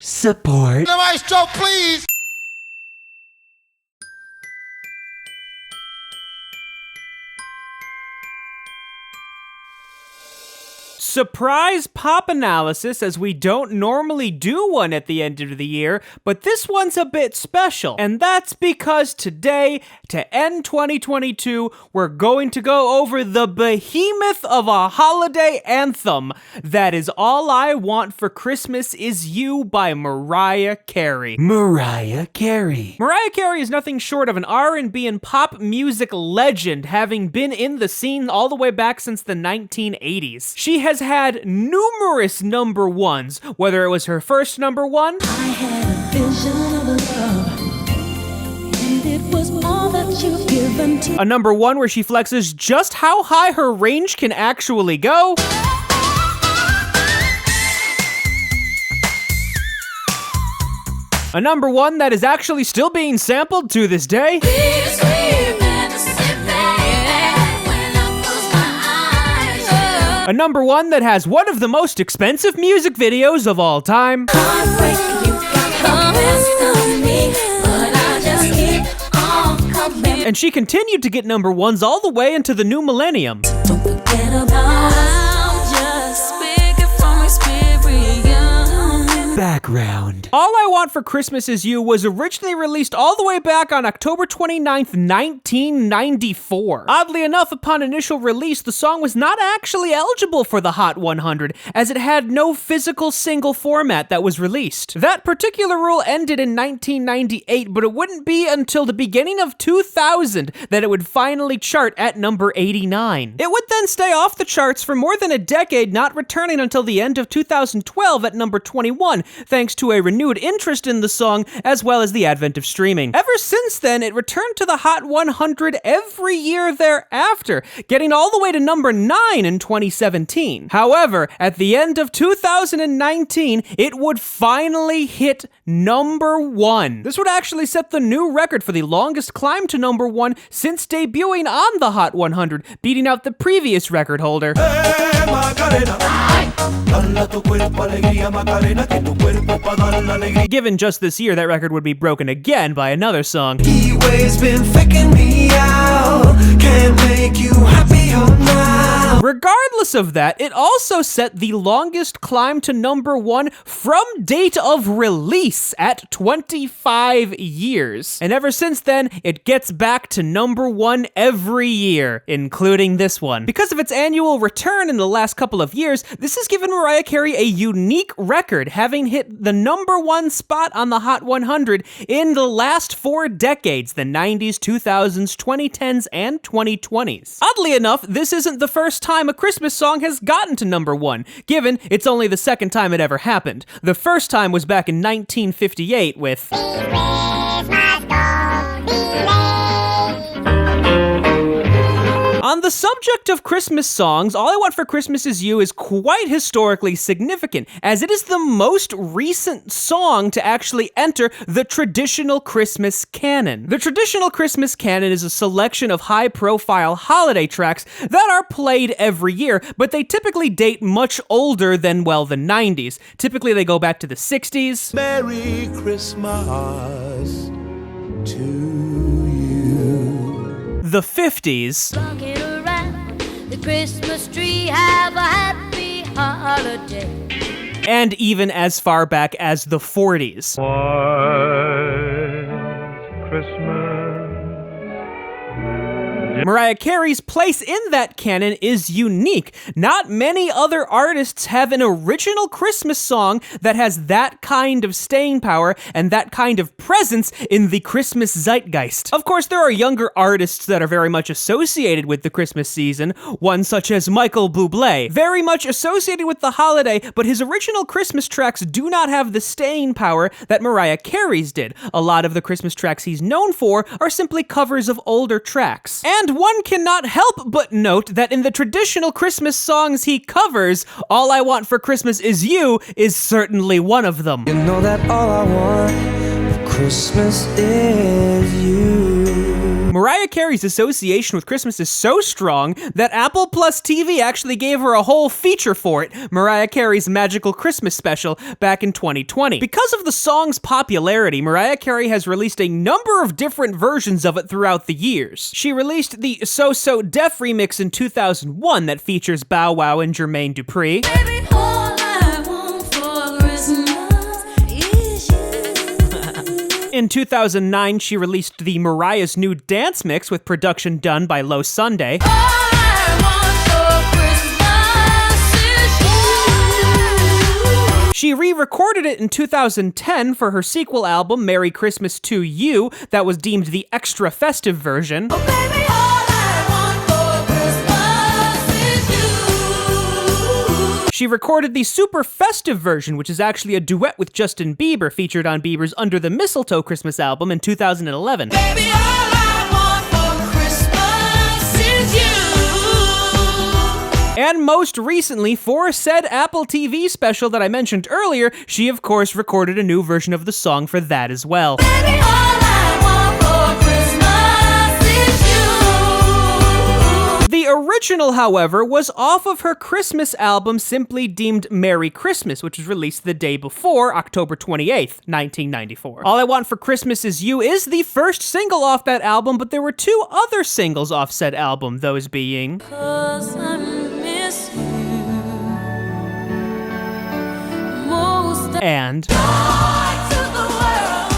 Support. The maestro, please. Surprise pop analysis, as we don't normally do one at the end of the year, but this one's a bit special, and that's because today, to end 2022, we're going to go over the behemoth of a holiday anthem. That is All I Want for Christmas Is You by Mariah Carey. Mariah Carey. Mariah Carey is nothing short of an R&B and pop music legend, having been in the scene all the way back since the 1980s. She has had numerous number ones, whether it was her first number one, I had a vision of love, and it was all that you've given to a number one where she flexes just how high her range can actually go, a number one that is actually still being sampled to this day, a number one that has one of the most expensive music videos of all time, and she continued to get number ones all the way into the new millennium. Don't forget about just speaking from experience. Background. All I Want for Christmas Is You was originally released all the way back on October 29th, 1994. Oddly enough, upon initial release, the song was not actually eligible for the Hot 100, as it had no physical single format that was released. That particular rule ended in 1998, but it wouldn't be until the beginning of 2000 that it would finally chart at number 89. It would then stay off the charts for more than a decade, not returning until the end of 2012 at number 21, thanks to a renewed interest in the song, as well as the advent of streaming. Ever since then, it returned to the Hot 100 every year thereafter, getting all the way to number 9 in 2017. However, at the end of 2019, it would finally hit number 1. This would actually set the new record for the longest climb to number 1 since debuting on the Hot 100, beating out the previous record holder. Given just this year, that record would be broken again by another song. He always been faking me out, can't make you happier now. Regardless of that, it also set the longest climb to number 1 from date of release at 25 years. And ever since then, it gets back to number 1 every year, including this one. Because of its annual return in the last couple of years, this has given Mariah Carey a unique record, having hit the number 1 spot on the Hot 100 in the last 4 decades, the 90s, 2000s, 2010s, and 2020s. Oddly enough, this isn't the first time a Christmas song has gotten to number 1, given it's only the second time it ever happened. The first time was back in 1958 with On the subject of Christmas songs, All I Want for Christmas Is You is quite historically significant, as it is the most recent song to actually enter the traditional Christmas canon. The traditional Christmas canon is a selection of high-profile holiday tracks that are played every year, but they typically date much older than, well, the 90s. Typically, they go back to the 60s. Merry Christmas to you. The 50s. Rocking around the Christmas tree, have a happy holiday. And even as far back as the 40s. White Christmas. Mariah Carey's place in that canon is unique. Not many other artists have an original Christmas song that has that kind of staying power and that kind of presence in the Christmas zeitgeist. Of course, there are younger artists that are very much associated with the Christmas season, one such as Michael Bublé, very much associated with the holiday, but his original Christmas tracks do not have the staying power that Mariah Carey's did. A lot of the Christmas tracks he's known for are simply covers of older tracks. And one cannot help but note that in the traditional Christmas songs he covers, All I Want for Christmas Is You is certainly one of them. You know that all I want for Christmas is you. Mariah Carey's association with Christmas is so strong that Apple Plus TV actually gave her a whole feature for it, Mariah Carey's Magical Christmas Special, back in 2020. Because of the song's popularity, Mariah Carey has released a number of different versions of it throughout the years. She released the So So Def remix in 2001 that features Bow Wow and Jermaine Dupri. Baby, all I want for Christmas is you. In 2009, she released the Mariah's New Dance Mix with production done by Low Sunday. All I want for Christmas is you. She re-recorded it in 2010 for her sequel album, Merry Christmas to You, that was deemed the extra festive version. Oh, baby, all I want for Christmas is you. She recorded the super festive version, which is actually a duet with Justin Bieber, featured on Bieber's Under the Mistletoe Christmas album in 2011. Baby, all I want for Christmas is you. And most recently, for said Apple TV special that I mentioned earlier, she of course recorded a new version of the song for that as well. Baby, all I want for Christmas is you. The original, however, was off of her Christmas album simply deemed Merry Christmas, which was released the day before, October 28th, 1994. All I Want for Christmas Is You is the first single off that album, but there were two other singles off said album, those being... 'Cause I miss you most and... to the world.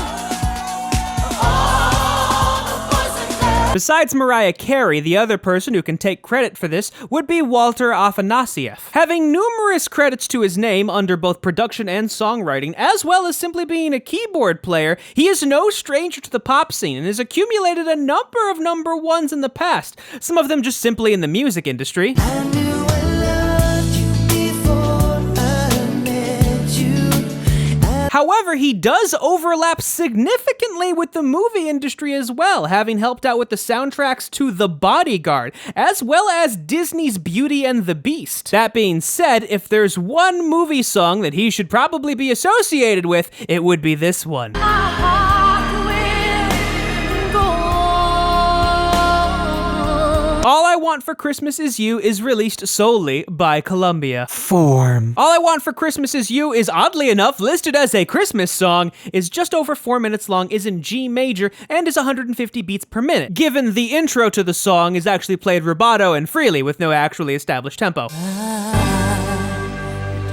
All the boys and girls. Besides Mariah Carey, the other person who can take credit for this would be Walter Afanasieff. Having numerous credits to his name under both production and songwriting, as well as simply being a keyboard player, he is no stranger to the pop scene and has accumulated a number of number ones in the past, some of them just simply in the music industry. I knew I loved you before I met you. However, he does overlap significantly with the movie industry as well, having helped out with the soundtracks to The Bodyguard, as well as Disney's Beauty and the Beast. That being said, if there's one movie song that he should probably be associated with, it would be this one. My heart will go on. All I Want for Christmas Is You is released solely by Columbia. Form. All I Want for Christmas Is You is oddly enough listed as a Christmas song, is just over 4 minutes long, is in G major, and is 150 beats per minute, given the intro to the song is actually played rubato and freely with no actually established tempo.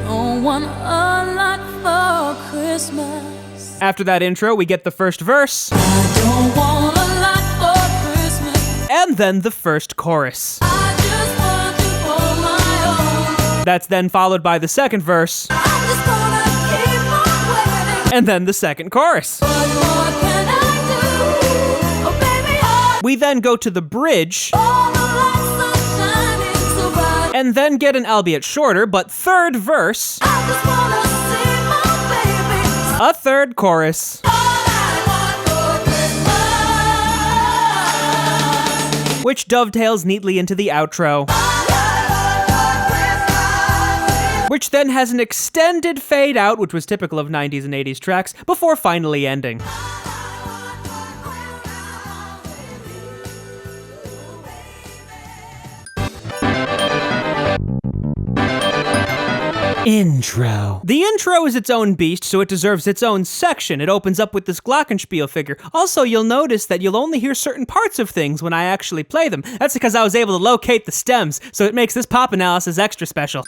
Don't want a lot for Christmas. After that intro, we get the first verse, Don't want a lot for Christmas. and then the first chorus. I just want you for my own. That's then followed by the second verse, I just wanna keep on waiting. and then the second chorus. What more can I do? Oh, baby, We then go to the bridge, all the lights are shining so bright. and then get an albeit shorter, but third verse, I just wanna see my baby. a third chorus, All I want for Christmas. which dovetails neatly into the outro, which then has an extended fade out, which was typical of 90s and 80s tracks, before finally ending. Intro. The intro is its own beast, so it deserves its own section. It opens up with this glockenspiel figure. Also, you'll notice that you'll only hear certain parts of things when I actually play them. That's because I was able to locate the stems, so it makes this pop analysis extra special.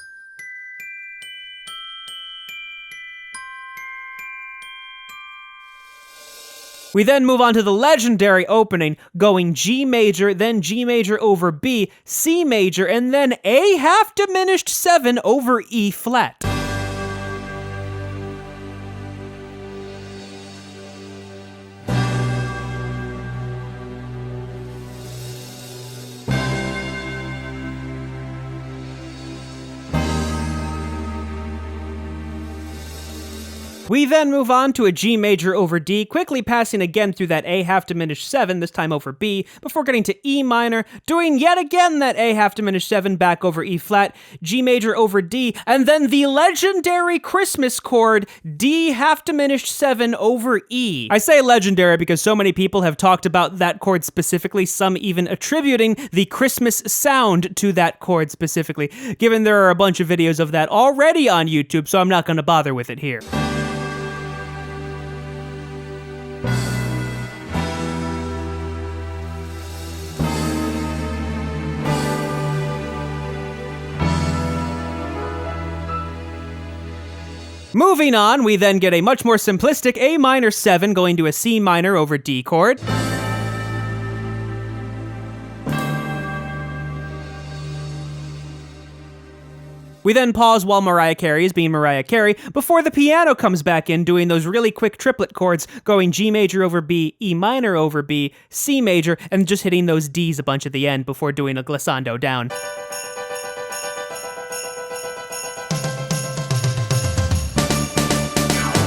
We then move on to the legendary opening, going G major, then G major over B, C major, and then A half diminished 7 over E flat. We then move on to a G major over D, quickly passing again through that A half diminished 7, this time over B, before getting to E minor, doing yet again that A half diminished 7 back over E flat, G major over D, and then the legendary Christmas chord, D half diminished 7 over E. I say legendary because so many people have talked about that chord specifically, some even attributing the Christmas sound to that chord specifically, given there are a bunch of videos of that already on YouTube, so I'm not going to bother with it here. Moving on, we then get a much more simplistic A minor 7 going to a C minor over D chord. We then pause while Mariah Carey is being Mariah Carey before the piano comes back in doing those really quick triplet chords going G major over B, E minor over B, C major, and just hitting those Ds a bunch at the end before doing a glissando down.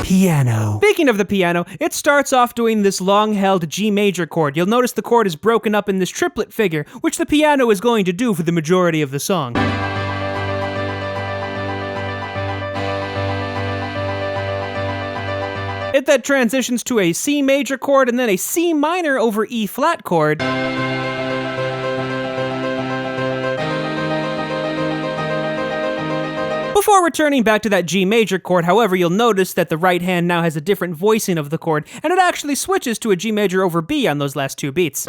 Piano. Speaking of the piano, it starts off doing this long-held G major chord. You'll notice the chord is broken up in this triplet figure, which the piano is going to do for the majority of the song. It then transitions to a C major chord and then a C minor over E flat chord. Before returning back to that G major chord, however, you'll notice that the right hand now has a different voicing of the chord, and it actually switches to a G major over B on those last two beats.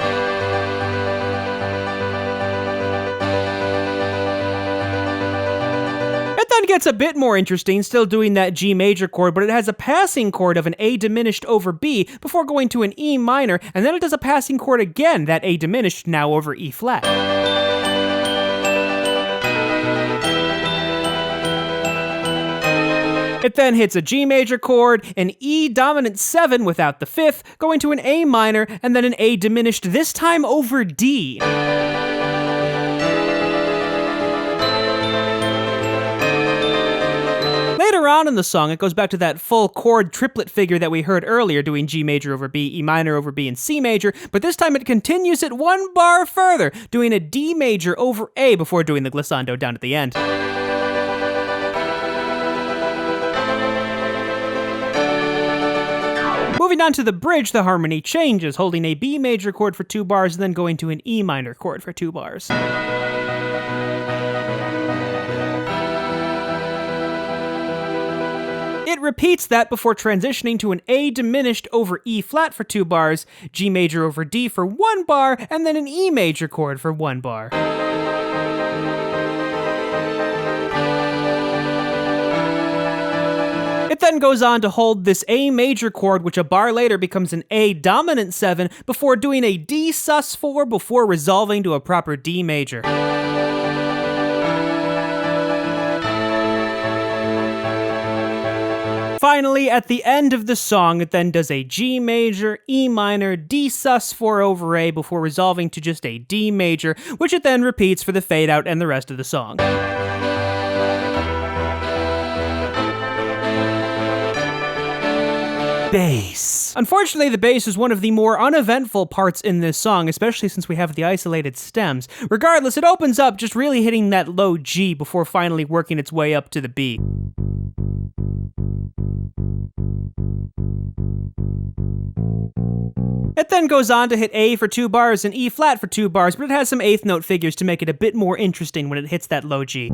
Then gets a bit more interesting, still doing that G major chord, but it has a passing chord of an A diminished over B before going to an E minor, and then it does a passing chord again, that A diminished now over E flat. It then hits a G major chord, an E dominant 7 without the 5th, going to an A minor, and then an A diminished, this time over D. Later on in the song, it goes back to that full chord triplet figure that we heard earlier, doing G major over B, E minor over B, and C major, but this time it continues it one bar further, doing a D major over A before doing the glissando down at the end. Moving on to the bridge, the harmony changes, holding a B major chord for 2 bars and then going to an E minor chord for 2 bars. It repeats that before transitioning to an A diminished over E flat for 2 bars, G major over D for 1 bar, and then an E major chord for 1 bar. It then goes on to hold this A major chord, which a bar later becomes an A dominant 7, before doing a D sus4 before resolving to a proper D major. Finally, at the end of the song, it then does a G major, E minor, D sus4 over A before resolving to just a D major, which it then repeats for the fade out and the rest of the song. Bass. Unfortunately, the bass is one of the more uneventful parts in this song, especially since we have the isolated stems. Regardless, it opens up just really hitting that low G before finally working its way up to the B. It then goes on to hit A for 2 bars and E flat for 2 bars, but it has some 8th note figures to make it a bit more interesting when it hits that low G.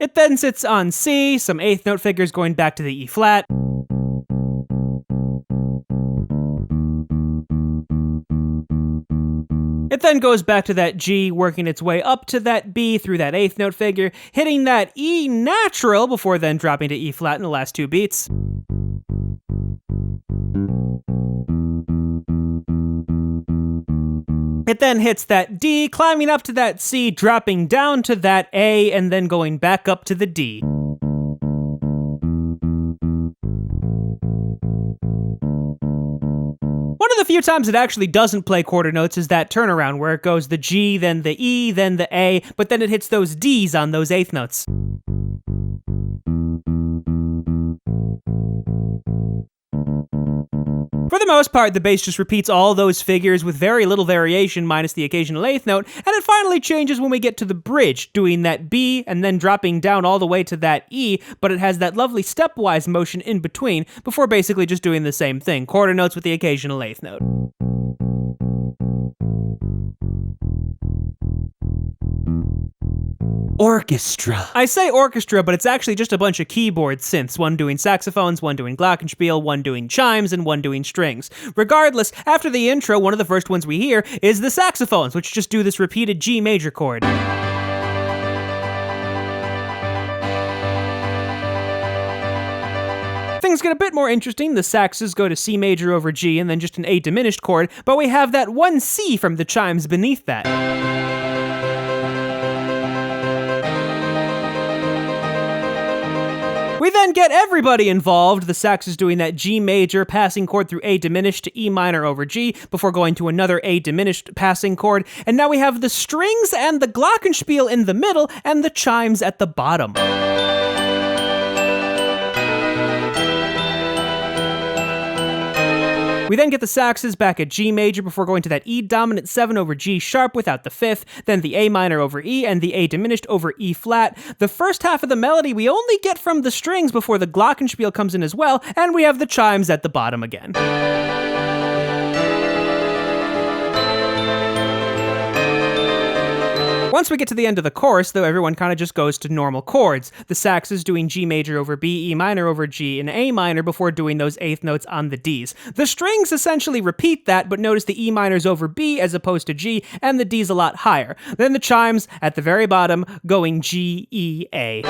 It then sits on C, some 8th note figures going back to the E flat. It then goes back to that G, working its way up to that B through that 8th note figure, hitting that E natural before then dropping to E flat in the last 2 beats. It then hits that D, climbing up to that C, dropping down to that A, and then going back up to the D. One of the few times it actually doesn't play quarter notes is that turnaround where it goes the G, then the E, then the A, but then it hits those Ds on those eighth notes. For the most part, the bass just repeats all those figures with very little variation minus the occasional eighth note, and it finally changes when we get to the bridge, doing that B and then dropping down all the way to that E, but it has that lovely stepwise motion in between before basically just doing the same thing, quarter notes with the occasional eighth note. Orchestra. I say orchestra, but it's actually just a bunch of keyboard synths, one doing saxophones, one doing glockenspiel, one doing chimes, and one doing strings. Regardless, after the intro, one of the first ones we hear is the saxophones, which just do this repeated G major chord. Things get a bit more interesting. The saxes go to C major over G and then just an A diminished chord, but we have that one C from the chimes beneath that. We then get everybody involved. The sax is doing that G major passing chord through A diminished to E minor over G before going to another A diminished passing chord. And now we have the strings and the glockenspiel in the middle and the chimes at the bottom. We then get the saxes back at G major before going to that E dominant 7 over G sharp without the fifth, then the A minor over E and the A diminished over E flat. The first half of the melody we only get from the strings before the glockenspiel comes in as well, and we have the chimes at the bottom again. Once we get to the end of the chorus, though, everyone kind of just goes to normal chords. The sax is doing G major over B, E minor over G, and A minor before doing those eighth notes on the Ds. The strings essentially repeat that, but notice the E minor's over B as opposed to G, and the D's a lot higher. Then the chimes at the very bottom going G, E, A.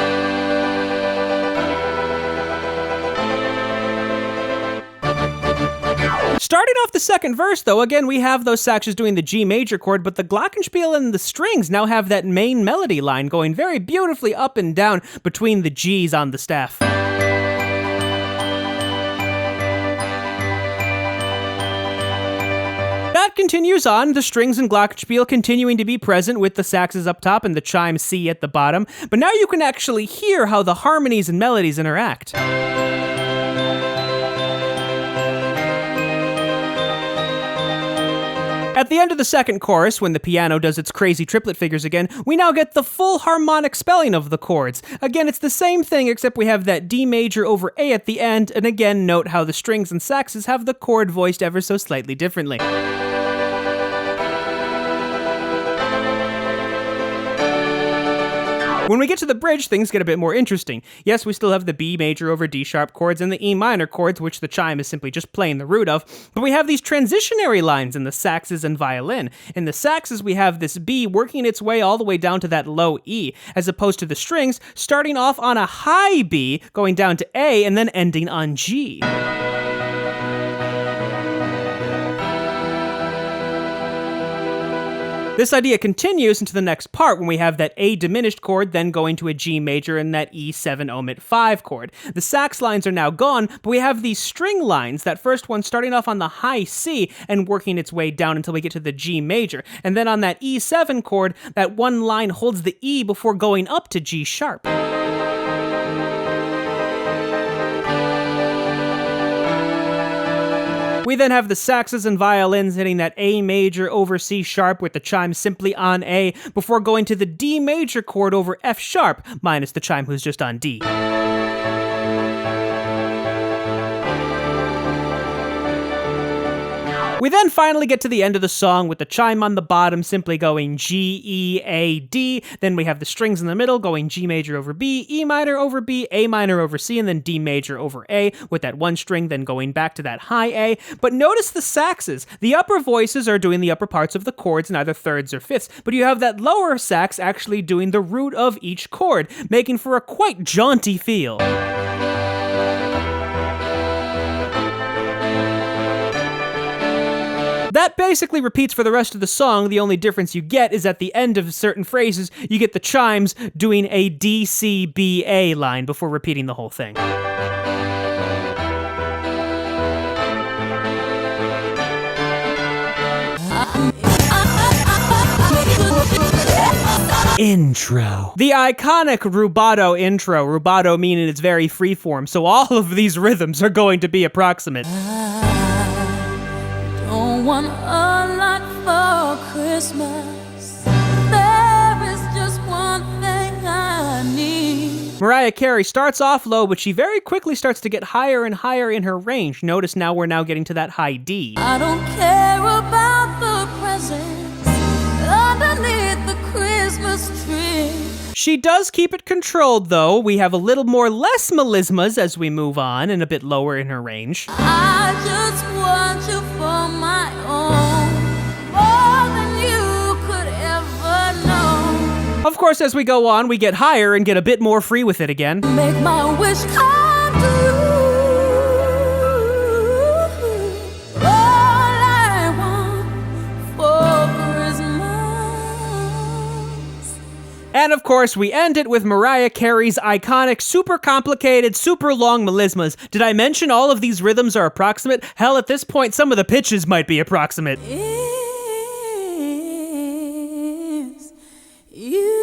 Starting off the second verse, though, again, we have those saxes doing the G major chord, but the glockenspiel and the strings now have that main melody line going very beautifully up and down between the G's on the staff. That continues on, the strings and glockenspiel continuing to be present with the saxes up top and the chime C at the bottom, but now you can actually hear how the harmonies and melodies interact. At the end of the second chorus, when the piano does its crazy triplet figures again, we now get the full harmonic spelling of the chords. Again, it's the same thing except we have that D major over A at the end, and again, note how the strings and saxes have the chord voiced ever so slightly differently. When we get to the bridge, things get a bit more interesting. Yes, we still have the B major over D sharp chords and the E minor chords, which the chime is simply just playing the root of, but we have these transitionary lines in the saxes and violin. In the saxes, we have this B working its way all the way down to that low E, as opposed to the strings starting off on a high B, going down to A, and then ending on G. This idea continues into the next part when we have that A diminished chord then going to a G major and that E7 omit 5 chord. The sax lines are now gone, but we have these string lines, that first one starting off on the high C and working its way down until we get to the G major. And then on that E7 chord, that one line holds the E before going up to G sharp. We then have the saxes and violins hitting that A major over C sharp with the chime simply on A before going to the D major chord over F sharp, minus the chime who's just on D. We then finally get to the end of the song with the chime on the bottom simply going G, E, A, D. Then we have the strings in the middle going G major over B, E minor over B, A minor over C, and then D major over A, with that one string then going back to that high A. But notice the saxes. The upper voices are doing the upper parts of the chords in either thirds or fifths, but you have that lower sax actually doing the root of each chord, making for a quite jaunty feel. That basically repeats for the rest of the song. The only difference you get is at the end of certain phrases, you get the chimes doing a D, C, B, A line before repeating the whole thing. Intro. The iconic rubato intro, rubato meaning it's very freeform, so all of these rhythms are going to be approximate. Don't want a lot for Christmas. There is just one thing I need. Mariah Carey starts off low, but she very quickly starts to get higher and higher in her range. Notice now we're now getting to that high D. I don't care about the presents underneath the Christmas tree. She does keep it controlled, though. We have a little more less melismas as we move on, and a bit lower in her range. I just want you for my own, more than you could ever know. Of course, as we go on, we get higher and get a bit more free with it again. Make my wish come true. All I want for Christmas. And of course, we end it with Mariah Carey's iconic, super complicated, super long melismas. Did I mention all of these rhythms are approximate? Hell, at this point, some of the pitches might be approximate. Is you.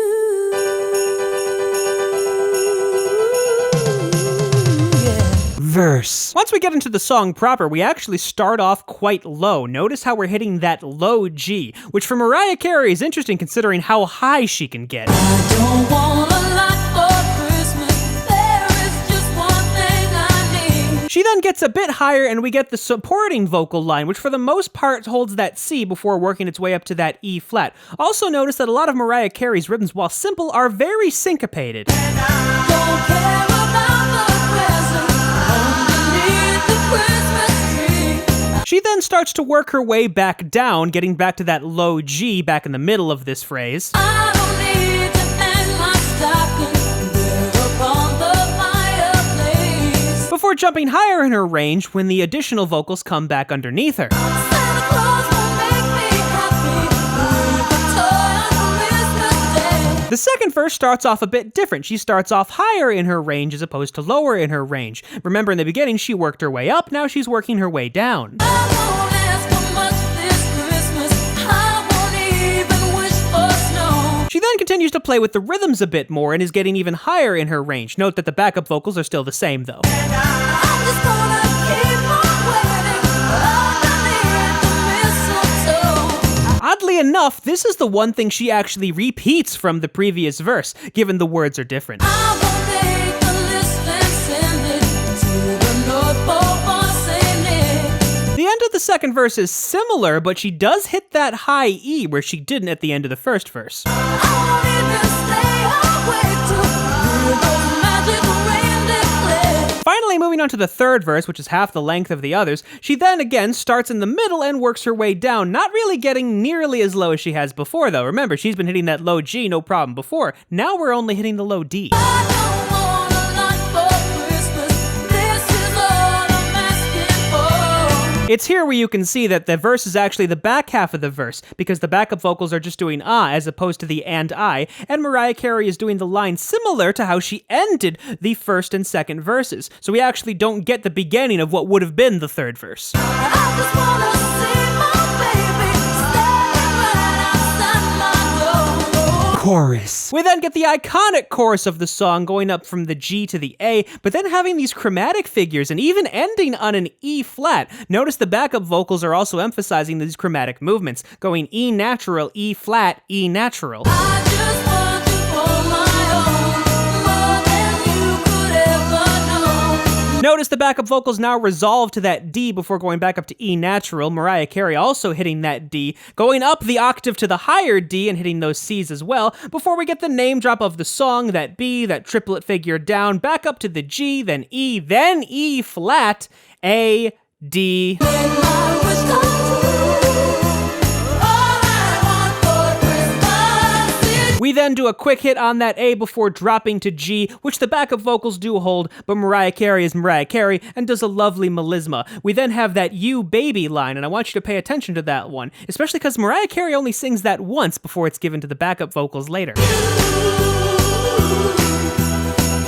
Verse. Once we get into the song proper, we actually start off quite low. Notice how we're hitting that low G, which for Mariah Carey is interesting considering how high she can get. I don't want a lot for Christmas. There is just one thing I need. She then gets a bit higher and we get the supporting vocal line, which for the most part holds that C before working its way up to that E flat. Also notice that a lot of Mariah Carey's rhythms, while simple, are very syncopated. Don't care about the presents underneath the Christmas tree. She then starts to work her way back down, getting back to that low G back in the middle of this phrase. I don't need to hang my stocking there upon the fireplace. Before jumping higher in her range when the additional vocals come back underneath her. Santa Claus will make me happy with a toy on Christmas Day. The second verse starts off a bit different. She starts off higher in her range as opposed to lower in her range. Remember in the beginning she worked her way up, now she's working her way down. I won't ask for much this Christmas. I won't even wish for snow. She then continues to play with the rhythms a bit more and is getting even higher in her range. Note that the backup vocals are still the same though. I'm just gonna keep on waiting underneath the mistletoe. Oddly enough, this is the one thing she actually repeats from the previous verse, given the words are different. I will make a list and send it to the North Pole for Saint Nick. The end of the second verse is similar, but she does hit that high E where she didn't at the end of the first verse. I won't even stay awake to hear those magic reindeer play. Finally, moving on to the third verse, which is half the length of the others, she then again starts in the middle and works her way down, not really getting nearly as low as she has before though. Remember, she's been hitting that low G no problem before. Now we're only hitting the low D. I don't want a lot for Christmas. This is all I'm asking for. It's here where you can see that the verse is actually the back half of the verse, because the backup vocals are just doing ah as opposed to the and I, and Mariah Carey is doing the line similar to how she ended the first and second verses. So we actually don't get the beginning of what would have been the third verse. I just wanna see my baby standing right outside my door. Chorus. We then get the iconic chorus of the song going up from the G to the A, but then having these chromatic figures and even ending on an E flat. Notice the backup vocals are also emphasizing these chromatic movements, going E natural, E flat, E natural. I just want you for my own, more than you could ever know. Notice the backup vocals now resolve to that D before going back up to E natural. Mariah Carey also hitting that D, going up the octave to the higher D and hitting those Cs as well, before we get the name drop of the song, that B, that triplet figure down, back up to the G, then E flat, A, D. Make my wish come true. All I want for Christmas is We then do a quick hit on that A before dropping to G, which the backup vocals do hold, but Mariah Carey is Mariah Carey and does a lovely melisma. We then have that You Baby line, and I want you to pay attention to that one, especially because Mariah Carey only sings that once before it's given to the backup vocals later.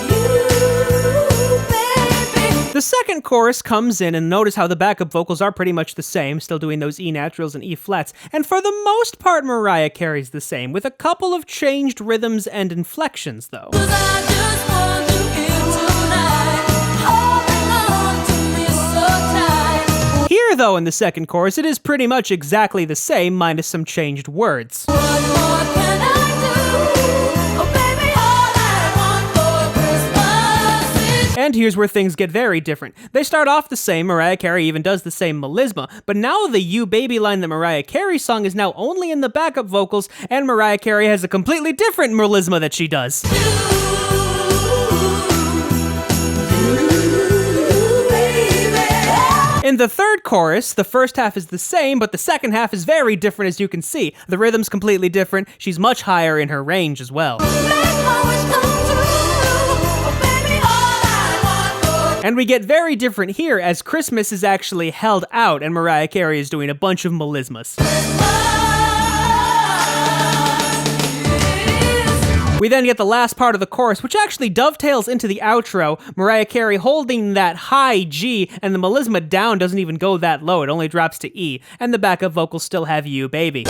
you, baby. The second chorus comes in, and notice how the backup vocals are pretty much the same, still doing those E naturals and E flats, and for the most part Mariah Carey's the same, with a couple of changed rhythms and inflections though. 'Cause I just want you here tonight, holding on to me so tight. Here though, in the second chorus, it is pretty much exactly the same, minus some changed words. What more can I do? Oh baby, all I want for Christmas is And here's where things get very different. They start off the same, Mariah Carey even does the same melisma, but now the You Baby line that Mariah Carey sung is now only in the backup vocals, and Mariah Carey has a completely different melisma that she does. In the third chorus, the first half is the same, but the second half is very different, as you can see. The rhythm's completely different, she's much higher in her range as well. And we get very different here, as Christmas is actually held out and Mariah Carey is doing a bunch of melismas. We then get the last part of the chorus, which actually dovetails into the outro, Mariah Carey holding that high G, and the melisma down doesn't even go that low, it only drops to E, and the backup vocals still have You Baby.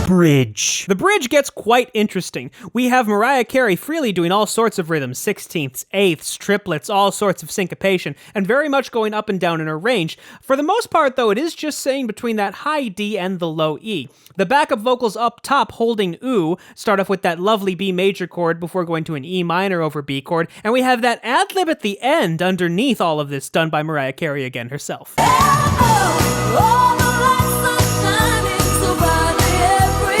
Bridge. The bridge gets quite interesting. We have Mariah Carey freely doing all sorts of rhythms, sixteenths, eighths, triplets, all sorts of syncopation, and very much going up and down in her range. For the most part, though, it is just saying between that high D and the low E. The backup vocals up top holding ooh start off with that lovely B major chord before going to an E minor over B chord, and we have that ad-lib at the end underneath all of this done by Mariah Carey again herself. All the lights are shining so brightly everywhere.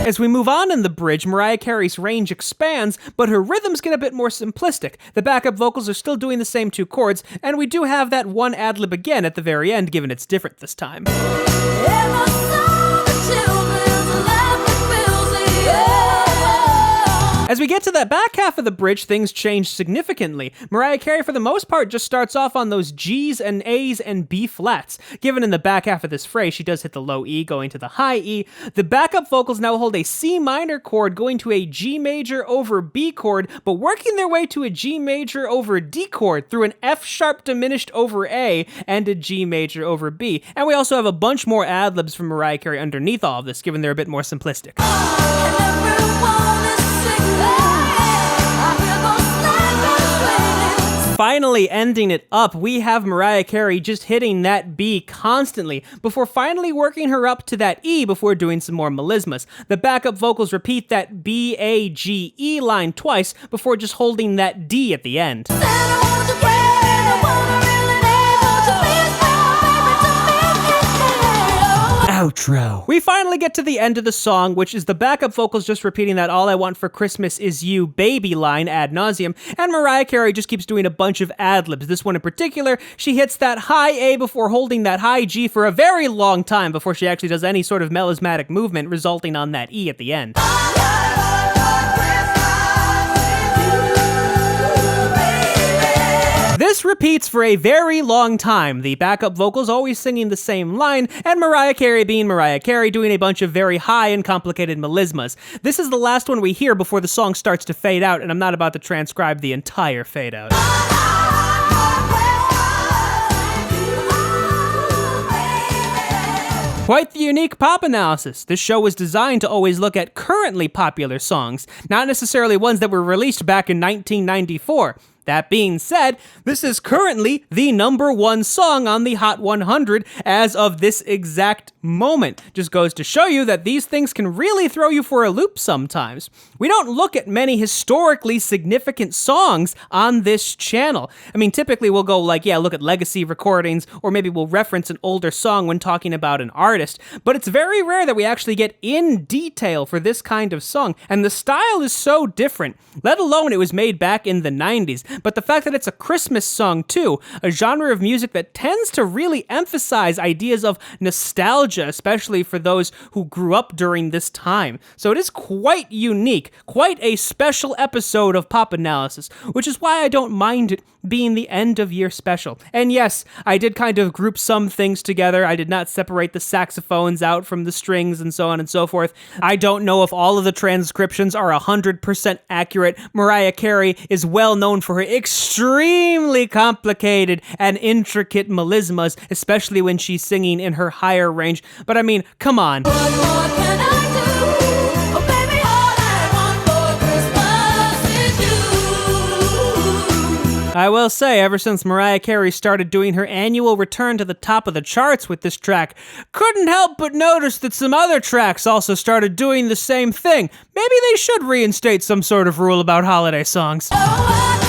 As we move on in the bridge, Mariah Carey's range expands, but her rhythms get a bit more simplistic. The backup vocals are still doing the same two chords, and we do have that one ad-lib again at the very end, given it's different this time. Every song the children's laughter fills the air. As we get to that back half of the bridge, things change significantly. Mariah Carey, for the most part, just starts off on those G's and A's and B flats. Given in the back half of this phrase, she does hit the low E, going to the high E. The backup vocals now hold a C minor chord, going to a G major over B chord, but working their way to a G major over D chord through an F sharp diminished over A and a G major over B. And we also have a bunch more ad-libs from Mariah Carey underneath all of this, given they're a bit more simplistic. And everyone is singing. I hear those sleigh bells ringing. Finally ending it up, we have Mariah Carey just hitting that B constantly before finally working her up to that E before doing some more melismas. The backup vocals repeat that B, A, G, E line twice before just holding that D at the end. And I want to pray, I wanna really need to be Outro. We finally get to the end of the song, which is the backup vocals just repeating that All I Want for Christmas Is You Baby line ad nauseum, and Mariah Carey just keeps doing a bunch of ad-libs. This one in particular, she hits that high A before holding that high G for a very long time before she actually does any sort of melismatic movement, resulting on that E at the end. This repeats for a very long time, the backup vocals always singing the same line, and Mariah Carey being Mariah Carey doing a bunch of very high and complicated melismas. This is the last one we hear before the song starts to fade out, and I'm not about to transcribe the entire fade out. Quite the unique pop analysis. This show was designed to always look at currently popular songs, not necessarily ones that were released back in 1994. That being said, this is currently the #1 song on the Hot 100 as of this exact moment. Just goes to show you that these things can really throw you for a loop sometimes. We don't look at many historically significant songs on this channel. I mean, typically we'll go like, yeah, look at legacy recordings, or maybe we'll reference an older song when talking about an artist, but it's very rare that we actually get in detail for this kind of song, and the style is so different, let alone it was made back in the 90s. but the fact that it's a Christmas song too, a genre of music that tends to really emphasize ideas of nostalgia, especially for those who grew up during this time. So it is quite unique, quite a special episode of Pop Analysis, which is why I don't mind it being the end of year special. And yes, I did kind of group some things together. I did not separate the saxophones out from the strings and so on and so forth. I don't know if all of the transcriptions are 100% accurate. Mariah Carey is well known for her extremely complicated and intricate melismas, especially when she's singing in her higher range. But I mean, come on. What more can I do? Oh, baby, all I want for Christmas is you. I will say, ever since Mariah Carey started doing her annual return to the top of the charts with this track, couldn't help but notice that some other tracks also started doing the same thing. Maybe they should reinstate some sort of rule about holiday songs. Oh, I